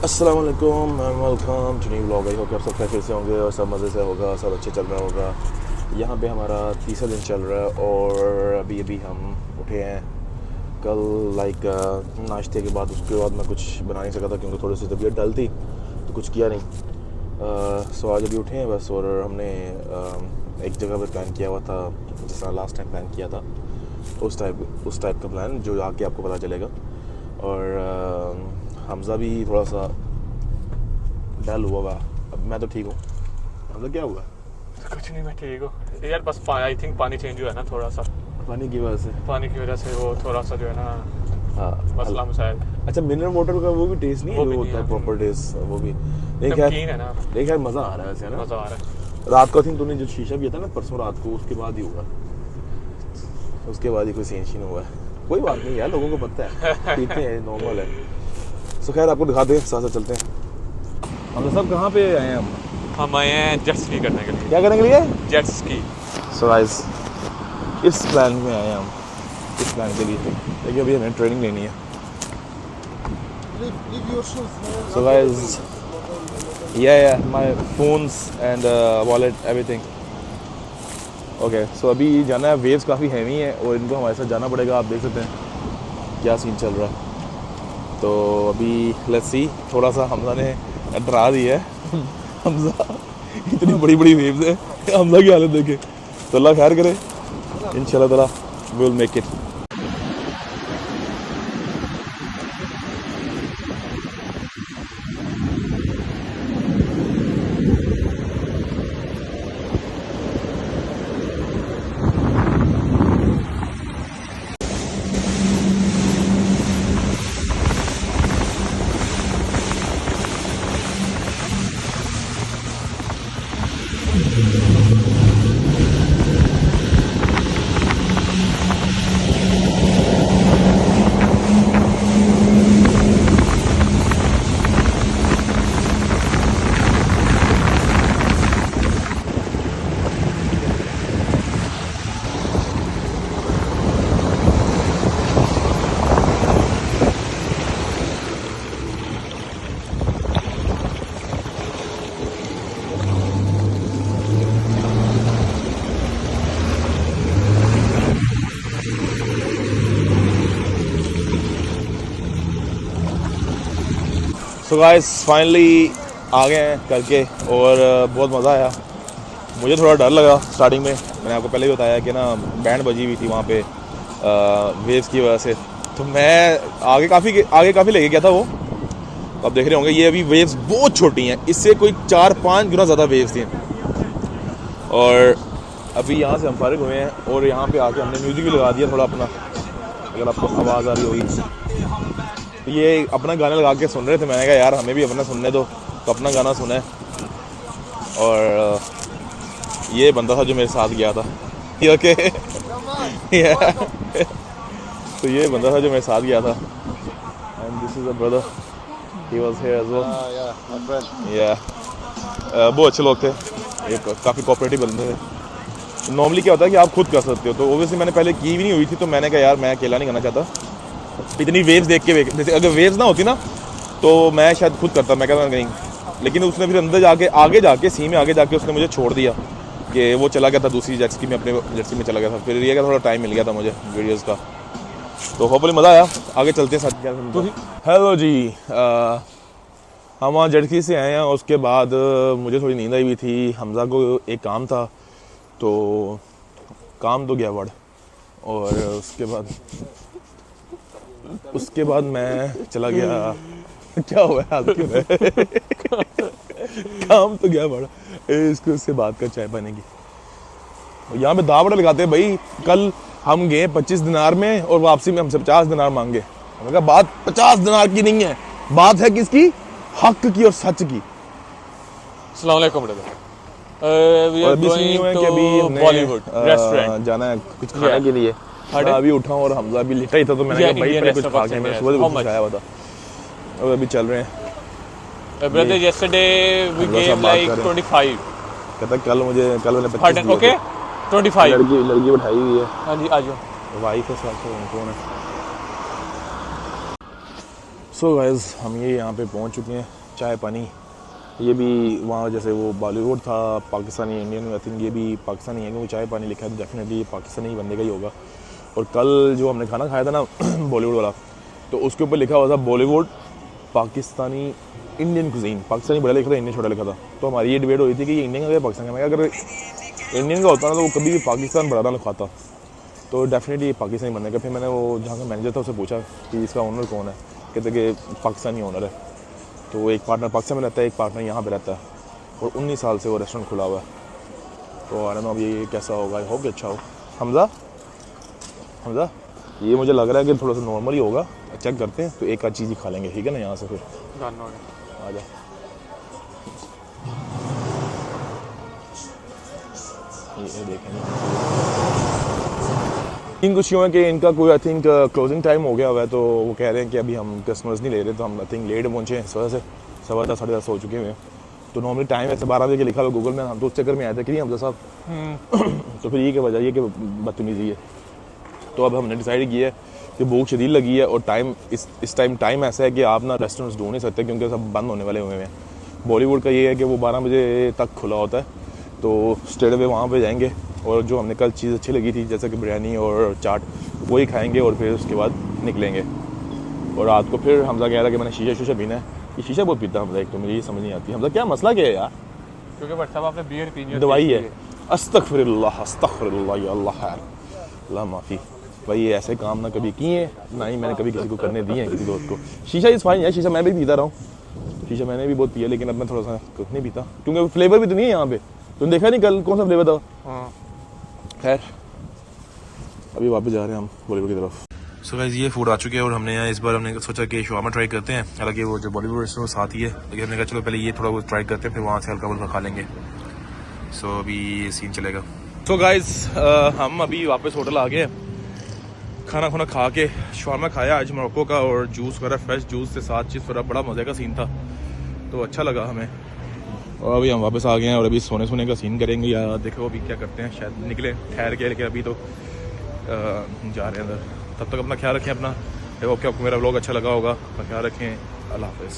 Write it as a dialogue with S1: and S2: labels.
S1: अस्सलाम वालेकुम, welcome to new vlog. I hope आप सब खैरियत से होंगे और सब मज़े से होगा, सब अच्छे चल रहा होगा। यहाँ पे हमारा तीसरा दिन चल रहा है और अभी हम उठे हैं कल नाश्ते के बाद। उसके बाद मैं कुछ बना नहीं सका था क्योंकि थोड़ी सी तबीयत डल थी, तो कुछ किया नहीं। सो आज अभी उठे हैं बस। और हमने एक जगह पर प्लान किया हुआ था, जिस तरह लास्ट टाइम प्लान किया था उस टाइप का प्लान जो आके आपको पता चलेगा। और हमज़ा भी थोड़ा सा डल हुआ हुआ। अब मैं तो ठीक हूँ। हमज़ा क्या हुआ?
S2: कुछ नहीं, मैं ठीक हूँ यार। बस आई थिंक पानी चेंज हुआ है ना थोड़ा सा।
S1: पानी की वजह से
S2: वो थोड़ा सा जो है ना
S1: हाँ
S2: मसला मसाइल।
S1: अच्छा, मिनरल वाटर का वो भी टेस्ट नहीं है जो होता है प्रॉपर टेस्ट, वो भी
S2: नमकीन है ना।
S1: देखिए मज़ा आ रहा है वैसे ना।
S2: मज़ा आ रहा है।
S1: रात को थिंक तूने जो शीशा पिया था ना परसों रात को, उसके बाद ही हुआ, उसके बाद ही कोई सीन हुआ है। कोई बात नहीं यार, लोगों को पता है, पीते हैं, नॉर्मल है। सो खैर आपको दिखाते हैं, साथ साथ चलते हैं। हम सब कहाँ पे आए हैं?
S2: हम आए हैं जेट स्की करने के लिए।
S1: क्या करने के लिए?
S2: Jet ski.
S1: सो गाइस इस प्लान में आए हैं हम, इस प्लान के लिए। देखिए अभी हमें ट्रेनिंग लेनी है। So guys yeah my phones and wallet everything okay. So अभी जाना है। वेव्स काफ़ी हैवी हैं और इनको हमारे साथ जाना पड़ेगा। आप देख सकते हैं क्या सीन चल रहा है। तो अभी लेट्स सी। थोड़ा सा हमजा ने डरा दिया है। हमजा इतनी बड़ी बड़ी वेव्स है, हमजा की हालत देखे। तो अल्लाह खैर करे, इंशाल्लाह ताला we will make it. So guys finally आ गए हैं करके और बहुत मज़ा आया। मुझे थोड़ा डर लगा स्टार्टिंग में। मैंने आपको पहले भी बताया कि ना बैंड बजी हुई थी वहाँ पे वेव्स की वजह से। तो मैं आगे काफ़ी लेके गया था वो। तो आप देख रहे होंगे ये अभी वेव्स बहुत छोटी हैं, इससे कोई 4-5 गुना ज़्यादा वेव्स थी। और अभी यहाँ से हम फारिग हुए हैं और यहाँ पे आके हमने म्यूज़िक भी लगा दिया थोड़ा अपना, अगर आपको आवाज़ आ रही होगी। तो ये अपना गाना लगा के सुन रहे थे। मैंने कहा यार हमें भी अपना सुनने दो, तो अपना गाना सुने। और ये बंदा था जो मेरे साथ गया था, ओके। तो ये बंदा था जो मेरे साथ गया था। And this is a brother, he was here as well. या बहुत अच्छे लोग थे, एक काफ़ी कोऑपरेटिव बंदे थे। नॉर्मली क्या होता है कि आप खुद कर सकते हो, तो ओबियसली मैंने पहले की भी नहीं हुई थी। तो मैंने कहा यार मैं अकेला नहीं करना चाहता। इतनी वेव्स देख के जैसे अगर वेव्स ना होती ना तो मैं शायद खुद करता, मैं कहता नहीं। लेकिन उसने फिर अंदर जाके आगे जाके सी में आगे जाके उसने मुझे छोड़ दिया कि वो चला गया था दूसरी जेट स्की में, अपने जेट स्की में चला गया था। फिर ये थोड़ा टाइम मिल गया था मुझे वीडियोस का। तो होपफुली मज़ा आया। आगे चलते हैं साथ। हेलो जी, हम वहाँ जेट स्की से आए हैं। उसके बाद मुझे थोड़ी नींद आई हुई थी। हमजा को एक काम था, तो काम तो गया बड़। और उसके बाद मैं चला गया। क्या हुआ है क्यों है? काम तो गया बड़ा। इसको उससे बात कर चाय पाने की। यहाँ पे दावड़ लगाते हैं भाई। कल हम गए 25 दिनार में और वापसी में हमसे 50 दिनार मांगे। हमने कहा बात 50 दिनार की नहीं है, बात है किसकी? हक की और सच की।
S2: अस्सलाम वालेकुम brother. We are going to Bollywood restaurant
S1: जाना है कुछ खाने के लिए। मैं अभी उठा और हमजा भी लेटा ही था, तो मैंने कहा भाई पहले कुछ खा के। मैंने सुबह कुछ खाया हुआ था और अभी चल रहे हैं।
S2: Brother yesterday we gave like 25।
S1: कहता कल मैंने 25
S2: ओके 25
S1: लड़की बैठाई हुई है।
S2: हां जी आ जाओ।
S1: वाइफ है साथ में, कौन है? सो गाइस हम ये यहाँ पे पहुँच चुके हैं चाय पानी। ये भी वहाँ जैसे वो बॉलीवुड था पाकिस्तानी इंडियन, आई थिंक ये भी पाकिस्तानी है क्योंकि चाय पानी लिखा है तो डेफिनेटली पाकिस्तानी बंदे का ही होगा। और कल जो हमने खाना खाया था ना बॉलीवुड वाला, तो उसके ऊपर लिखा हुआ था बॉलीवुड पाकिस्तानी इंडियन कुजीन। पाकिस्तानी बड़ा लिखा था, इंडियन छोटा लिखा था। तो हमारी ये डिबेट हो रही थी कि ये इंडियन का या पाकिस्तान का। अगर इंडियन का होता ना तो वो कभी भी पाकिस्तान बड़ा ना लिखाता, तो डेफिनेटली पाकिस्तानी बनने का। फिर मैंने वो जहाँ का मैनेजर था उससे पूछा कि इसका ओनर कौन है, कहते कि पाकिस्तानी ओनर है। तो एक पार्टनर पाकिस्तान में रहता है, एक पार्टनर यहाँ पे रहता है, और 19 साल से वो रेस्टोरेंट खुला हुआ है। तो आई डोंट नो अब ये कैसा होगा, आई होप कि अच्छा हो। हमजा ये मुझे लग रहा है कि थोड़ा सा नॉर्मल ही होगा, चेक करते हैं। तो एक आध चीज़ ही खा लेंगे, ठीक है ना, यहाँ से फिर आ जा। ये देखेंगे इन खुशियों है कि इनका कोई आई थिंक क्लोजिंग टाइम हो गया हुआ है, तो वो कह रहे हैं कि अभी हम कस्टमर्स नहीं ले रहे। तो हम आई थिंक लेट पहुँचे हैं, इस वजह से 10:15 10:30 हो चुके हुए हैं। तो नॉर्मली टाइम ऐसे 12 बजे लिखा हुआ गूगल में, हम तो उस चक्कर में आए थे कि नहीं हमजा साहब। तो फिर ये क्या वजह ये कि बदतमीजी है। तो अब हमने डिसाइड किया है कि भूख शदीद लगी है, और टाइम इस टाइम ऐसा है कि आप ना रेस्टोरेंट्स ढूंढ नहीं सकते क्योंकि सब बंद होने वाले हुए हैं। बॉलीवुड का ये है कि वो 12 बजे तक खुला होता है, तो स्ट्रेट अवे वहाँ पे जाएंगे, और जो हमने कल चीज़ अच्छी लगी थी जैसे कि बिरयानी और चाट, वही खाएंगे और फिर उसके बाद निकलेंगे। और रात को फिर हमजा कह रहा कि मैंने शीशा पीना है। ये शीशा बहुत पीता है हमजा, एक तो मुझे ये समझ नहीं आती हमजा क्या मसला क्या है यार।
S2: क्योंकि बट साहब आपने बियर पी है,
S1: दवाई है। अस्तगफिरुल्लाह या अल्लाह खैर, अल्लाह माफ़ी। भाई ये ऐसे काम ना कभी किए, ना ही मैंने कभी किसी को करने दिए हैं, किसी दोस्त को। शीशा इस फाइन है, शीशा मैं भी पीता रहा हूँ, शीशा मैंने भी बहुत पिया, लेकिन अब मैं थोड़ा सा कुछ नहीं पीता क्योंकि फ्लेवर भी तो नहीं है यहाँ पे। तुमने देखा नहीं कल कौन सा फ्लेवर था। खैर अभी वापस जा रहे हैं हम बॉलीवुड की तरफ। सो गाइस ये फूड आ चुके हैं, और हमने इस बार हमने सोचा कि शवामा ट्राई करते हैं। हालांकि वो जो बॉलीवुड रेस्टोरेंट साथ ही है, लेकिन हमने कहा चलो पहले ये थोड़ा बहुत ट्राई करते हैं, फिर वहाँ से हल्का फुल्का खा लेंगे। सो अभी ये सीन चलेगा। सो गाइस हम अभी वापस होटल आ गए, खाना खुना खा के शवामा खाया आज मोरक्को का, और जूस वगैरह फ्रेश जूस से साथ चीज़ थोड़ा बड़ा मज़े का सीन था, तो अच्छा लगा हमें। और अभी हम वापस आ गए हैं, और अभी सोने का सीन करेंगे, या देखो अभी क्या करते हैं, शायद निकले ठहर के, लेकिन अभी तो जा रहे हैं अंदर। तब तक अपना ख्याल रखें अपना। देखो क्या आपको मेरा व्लॉग अच्छा लगा होगा, अपना ख्याल रखें। अल्लाह हाफ़िज़।